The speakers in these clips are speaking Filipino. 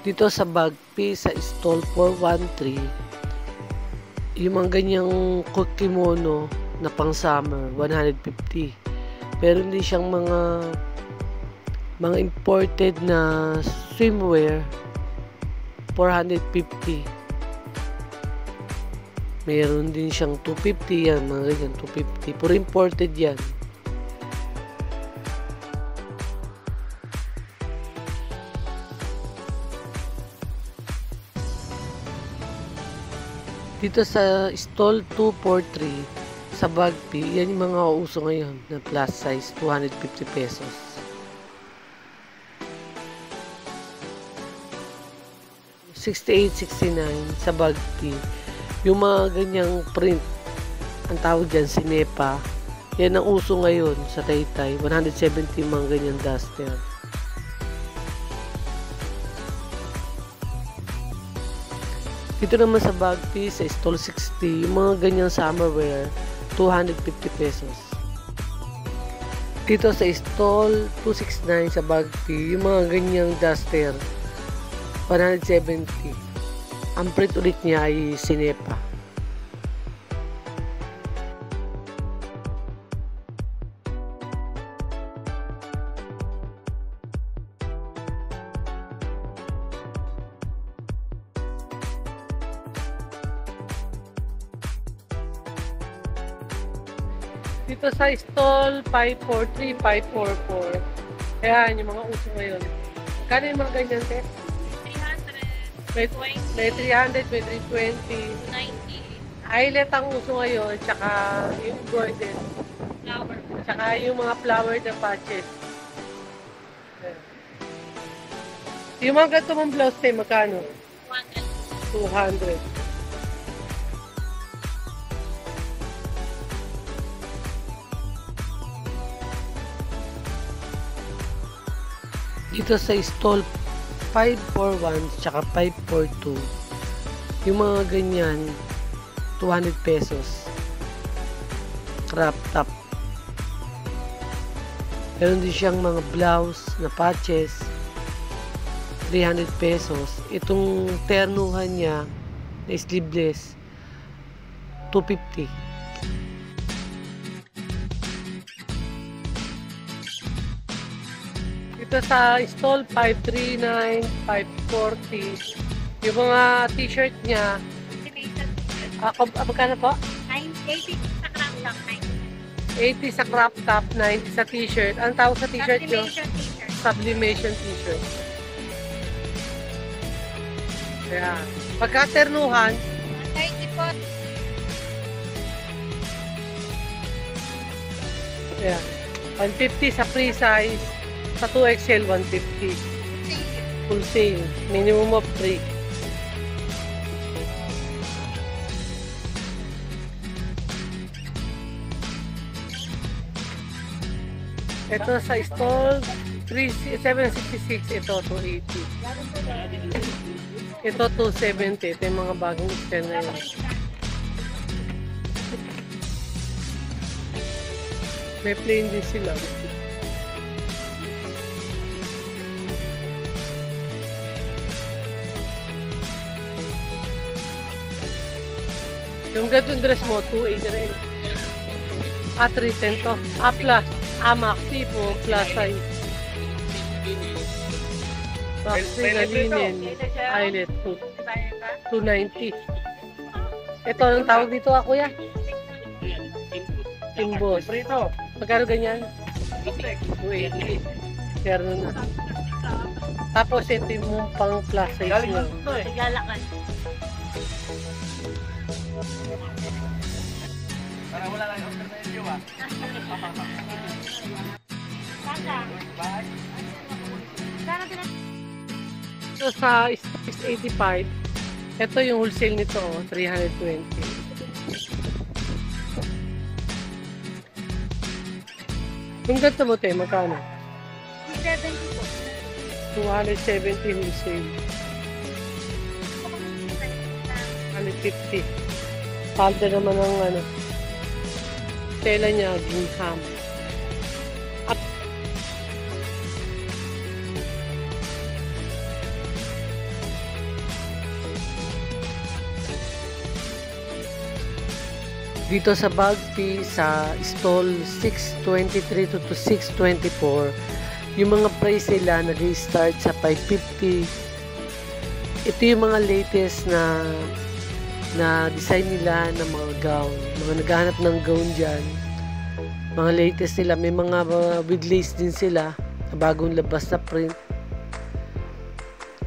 Dito sa Bagpi, sa stall 413, yung mga ganyang kimono na pang summer, 150. Pero hindi siyang mga imported na swimwear, 450. Meron din siyang 250 yan, mga ganyan, 250. Puro imported yan. Dito sa stall 243 sa Bagpi, yan yung mga uso ngayon na plus size, 250 pesos. $68.69 sa Bagpi. Yung mga ganyang print, ang tawag dyan, sinepa, yan ang uso ngayon sa Taytay. 170 mga ganyang duster. Dito naman sa Bagpi, sa stall 60, yung mga ganyang summerwear, 250 pesos. Dito sa stall 269 sa Bagpi, yung mga ganyang duster, 170. Ang print ulit niya ay sinepa. Dito sa stall 543, 544. Ayan, yung mga uso ngayon. Kano yung mga ganyan, te? 300, May 300, may 320. 90, Eyelet ang uso ngayon, tsaka yung golden. flower. Tsaka yung mga flower na patches. Ayan. Yung mga ganito mong blouse, te, magkano? 100. 200. Dito sa stall 541 tsaka 542, yung mga ganyan, 200 pesos. Crop top. Meron din siyang mga blouse na patches, 300 pesos. Itong ternuhan niya na sleeveless, 250. Dito sa stall 539, 540, yung mga t-shirt niya, magkano po? 80 sa crop top, 80 sa crop top, 90 sa t-shirt. Ang tawag sa t-shirt nyo? Sublimation t-shirt. Sublimation t-shirt. Kaya, pagkaternuhan, 30 po. kaya, 150 sa free size, sa 2XL, 150. Full sale. Minimum of 3. Ito sa stall 766, ito 280. Ito 270. Ito yung mga bagong style na yun. May plain din sila. Yung ganitong dress mo, 280 rin. 310 to. Plus. Maxi po, plus size. Maxi na linen. Eyelet, 290. Ito, ang tawag dito kuya? Timbos. Magkano ganyan? 280. Pero na. Tapos ito yung pang plus size nyo. Naglalakan. Para wala lang yung alternative ah. So, sa 685, ito yung wholesale nito, 320. Yung ganito mo, te, magkano? 70 po. 270 wholesale. 150. Palda naman ang ano. Tela niya, gingham. At Dito sa Bagpi, sa stall 623 to 624, yung mga price nila nag-start sa 550. Ito yung mga latest na design nila ng mga gown. Mga naghahanap ng gown dyan. Mga latest nila. May mga with lace din sila na bagong labas na print.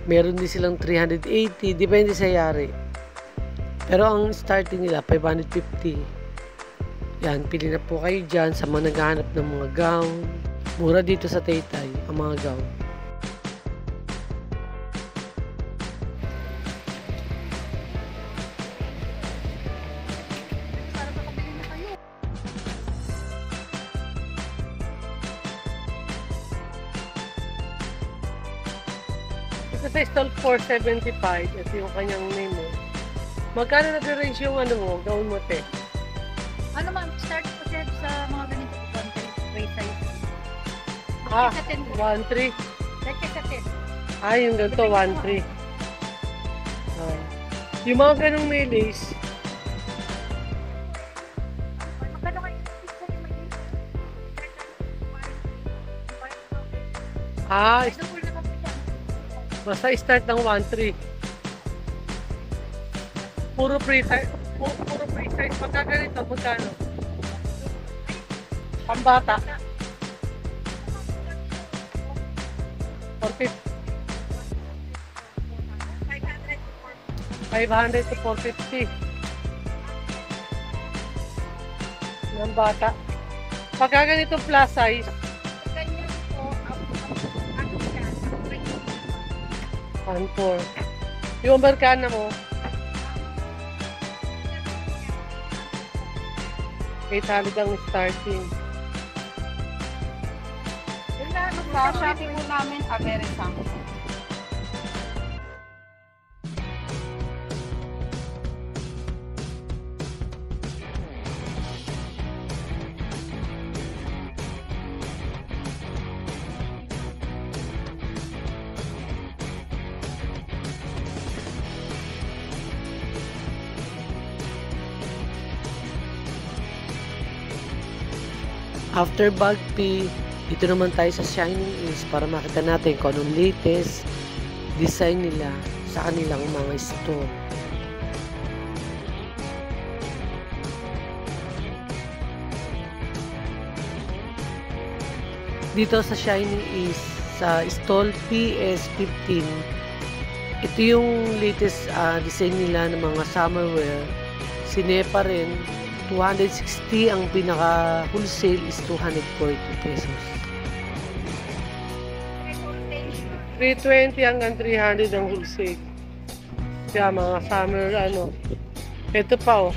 Meron din silang 380. Depende sa yari. Pero ang starting nila, 550. Yan, pili na po kayo dyan sa mga naghahanap ng mga gown. Mura dito sa Taytay, ang mga gown. Ito sa stall 475, ito yung kanyang name mo. Magkano nag-range yung ano mo, gown mo, te? Ano ma'am, start po siya sa mga ganito po, waist size. Ah, Sa 10 po. 1.3. Let's check sa 10. Ah, yung ganito, 1.3. Ah. Yung mga ganong may lace, Magkano kayo? ah, Ito po na po siya. basta start ng 1.3. Puro pre-size. Puro pre-size. Pagka ganito, magkano? Pambata. 500 to 450. Ng bata. Pagka ganito plus size, Ganyan po, ano siya, 1.4. Yung Amerikana mo, 800 ang starting. Sa shopping po namin, America. After Bagpi, dito naman tayo sa Shining East para makita natin kung anong latest design nila sa kanilang mga store. Dito sa Shining East, sa stall PS15, ito yung latest design nila ng mga summer wear. Sinepa rin. 260 ang pinaka wholesale is 240 pesos. 320 hanggang 300 ang wholesale. Kaya mga summer ano. Ito pa oh.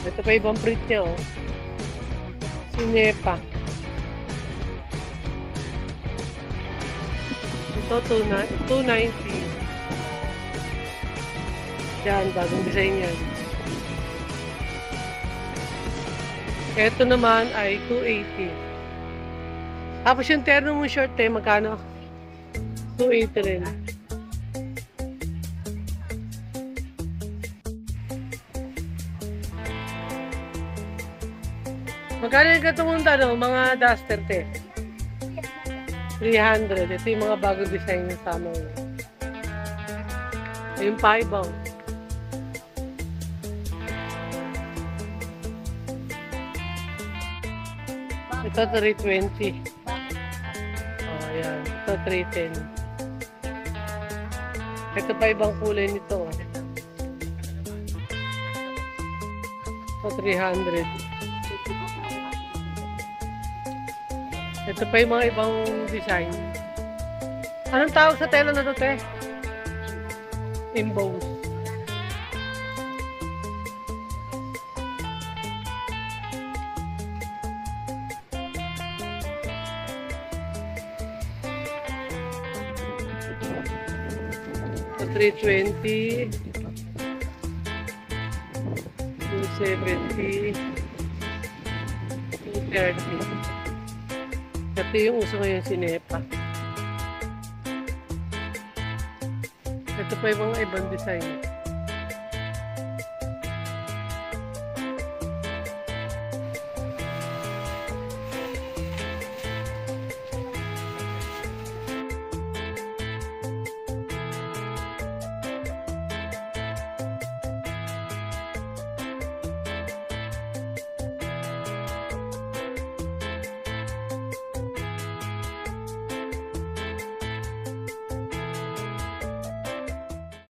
Ito pa ibang print niya oh. Sinepa. Ito 290. Yan, bagong design yan. Ito naman ay 280. Tapos yung terno mo short magkano? 280 rin. Magkano yung katungong mga duster 300. Ito yung mga bagong design ng summer. Yung paibaw. Ito 320. Oh, ayan. Ito 310. Ito pa ibang kulay nito. Ito 300. Ito pa yung mga ibang design. Anong tawag sa tela na ito, te? Emboss. So, 320, 270, 230. Ito yung uso ngayon sinepa. Ito pa yung mga ibang design.